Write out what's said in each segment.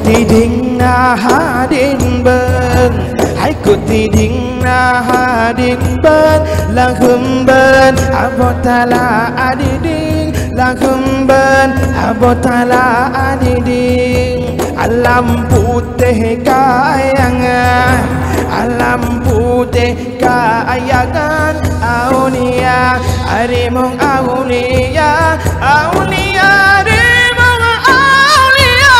tiding na hadin bên hãy cứ tiding na hadin bên là hum bên abotala adiding là hum bên abotala adiding alam putih kayangan, alam putih kayangan, aulia harimau aulia, aulia harimau aulia.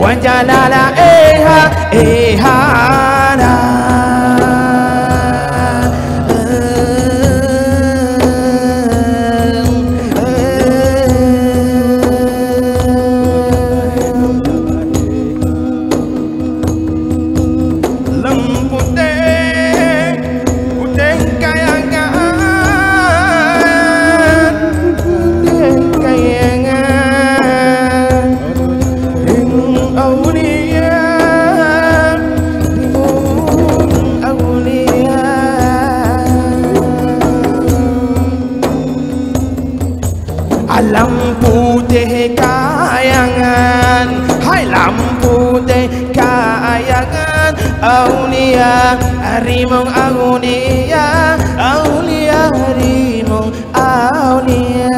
Wajalala eha eha la lampu teh kayangan, hai lampu teh kayangan, aulia harimau aulia, aulia harimau aulia.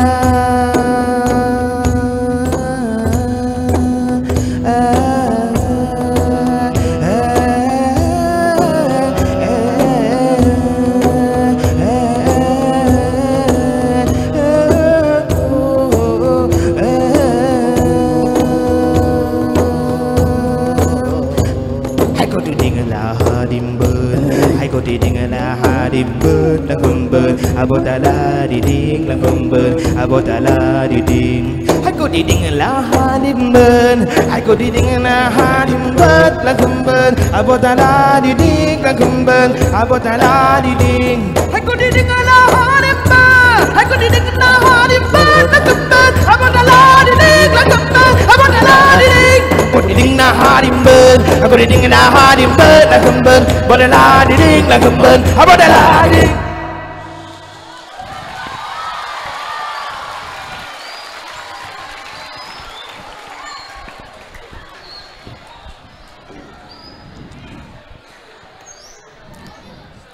Dimbut la kumbut abotala diding la kumbut abotala diding hai ko diding la dimbut hai ko diding la dimbut la kumbut abotala diding la kumbut abotala diding hai ko diding la dimbut hai ko diding la dimbut la kumbut abotala diding la kumbut abotala diding ko diding na dimbut ko diding na dimbut la kumbut abotala diding la kumbut abotala diding.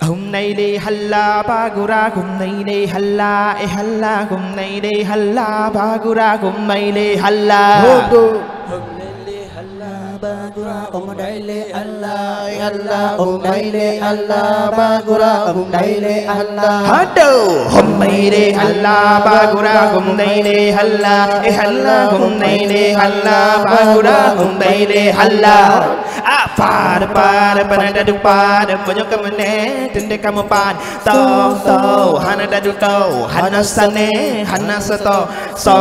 Hôm nay đi halla bagura, hôm nay đi halla e halla, hôm nay đi halla bagura, hôm nay đi halla. Hôm nay đi halla bagura, hôm nay đi halla e halla, hôm nay đi halla bagura, hôm nay đi halla. Hadu. Hôm nay đi halla bagura, hôm nay đi halla e halla, hôm nay đi halla bagura, hôm nay đi halla. Pada pada pada du pada banyak kemana tende kamu pan to to hana dadu to hana sane hana sato so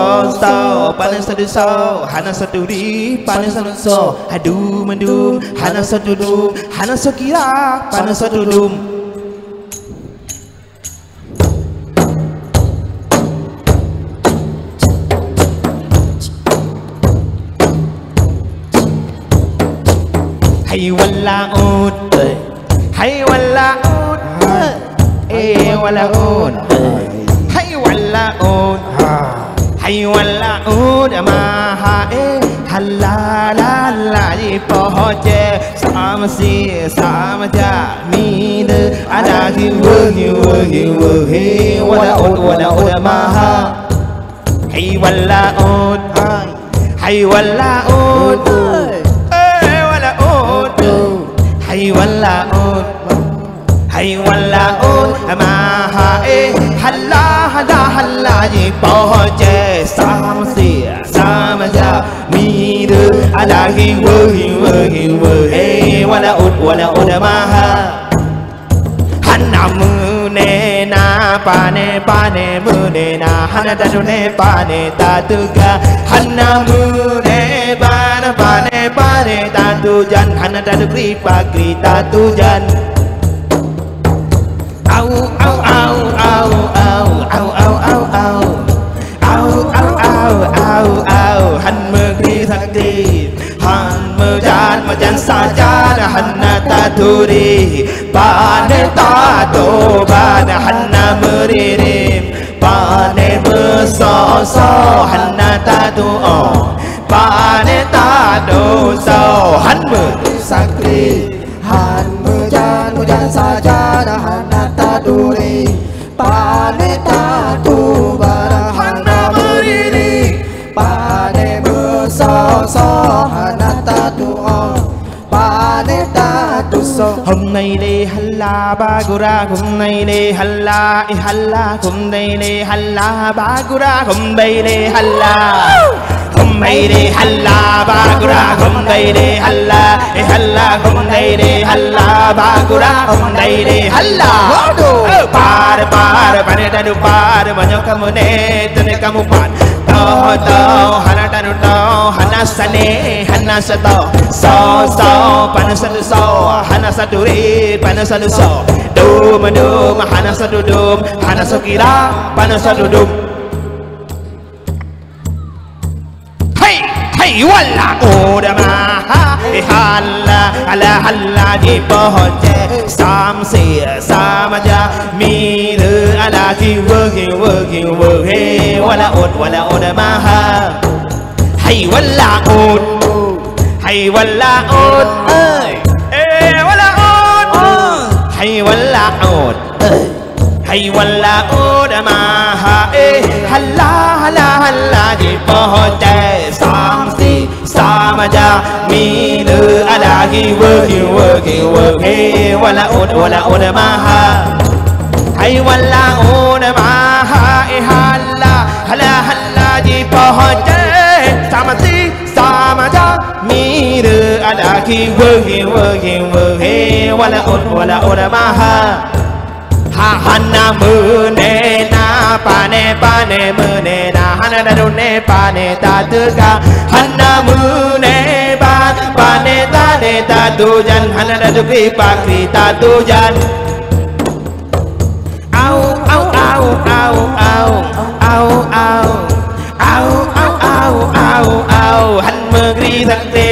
panas sadu so hana satu di panas satu so adu mendum hana satu dum hana sekira panas satu dum. hay wala ud hay wala ud wala ud hay wala ud hay wala ud ma ha halla la la ji po je sam si sam ja mi de ada ki wo he wala ud ma ha hay wala ud hay wala ud wala ud hay wala ud hay wala ud ma ha halla halla halla ji po je sam si sam ja mi de ada ki wo he wala ud ma ha hanna mu ne na pa ne mu ne na hana da ne pa ne ta tu ga hanna mu ne pa ne ta tu jan hana da kri pa kri ta tu jan au au au au au au au au au au au au au han mơ kri thak kri han mơ jan sa jan hanna ta tu ri pa ne ta to ba na hanna mơ ri ri pa ne mơ so hanna ta tu o pa ne ta do so han mơ sa kri han mơ jan sa jan hanna ta tu ri pa ne ta tu ba na hanna mơ ri ri pa ne mơ so hanna ta tu o pa ne ta tu so hôm nay đi halla bagura hôm nay đi halla hôm nay đi halla bagura hôm nay đi halla hôm nay đi halla bagura hôm nay đi halla hôm nay đi halla bagura hôm nay đi halla par ne tanu par banyo kamu ne tane kamu pan to hana tanu to hana sane hana sato so pana so hana saduri pana so dum hana sadudum hana sokira pana sadudum hey wala udama halla ala halla di pohon je sam si sam ja mi de ala ki wo he wala udama hey wala ud hay wala ud wala ud hay wala ud hay wala ud ma ha halla di pohon je sam si sam ja mi de ala ki wo he wala ud ma ha hay wala ud ma ha halla di pohon je sam si sama ja mi de ada ki wo he wala ud ma ha hanna mu ne na pa ne mu ne na hana da do ne pa ne ta tu ga hanna mu ne pa ne ta tu jan hana da do kri pa kri ta tu jan au au au au au au au au au au au han mơ kri thak ti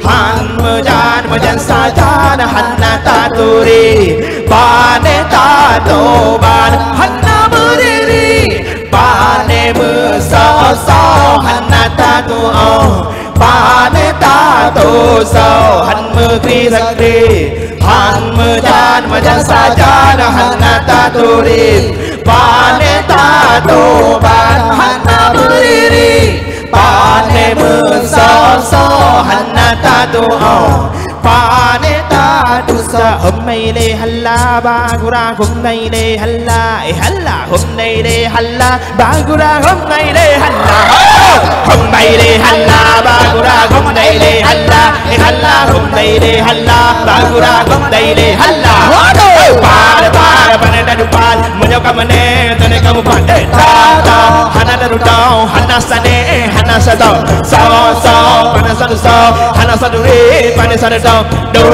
han mơ jan sa jan hanna ta tu ri pa ne ta to ban hanna mơ ri ri pa ne mơ so hanna ta tu o pa ne ta to so han mơ kri thak ti han mơ jan sa jan hanna ta tu ri pa ne ta to ban hanna mơ ri ri pa ne mơ so hanna ta tu o pa ne ta tu sa hôm nay đi halla bagura hôm nay đi halla hôm nay đi halla bagura hôm nay đi halla hôm nay đi halla bagura hôm nay đi halla hôm nay đi halla bagura hôm nay đi halla pa ne pa menyo kamane tane kamu pandai ta hana daru tau hana sane hana sato so pana so hana saduri pana sadau do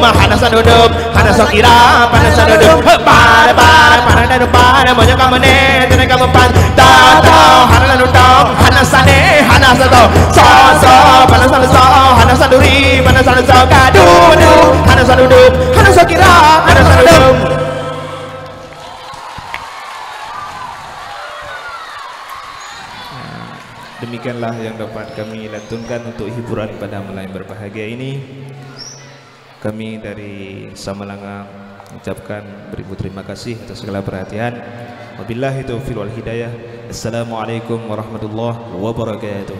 ma hana sadudum hana sakira pana sadudum para daru para menyo kamane tane kamu pandai ta hana daru tau hana sane hana sato so pana so hana saduri pana sadau kadu hana saludum, hana sakira, hana saludum. Demikianlah yang dapat kami lantunkan untuk hiburan pada malam yang berbahagia ini. Kami dari Samalanga mengucapkan beribu terima kasih atas segala perhatian. Wabillahi taufiq wal hidayah. Assalamualaikum warahmatullahi wabarakatuh.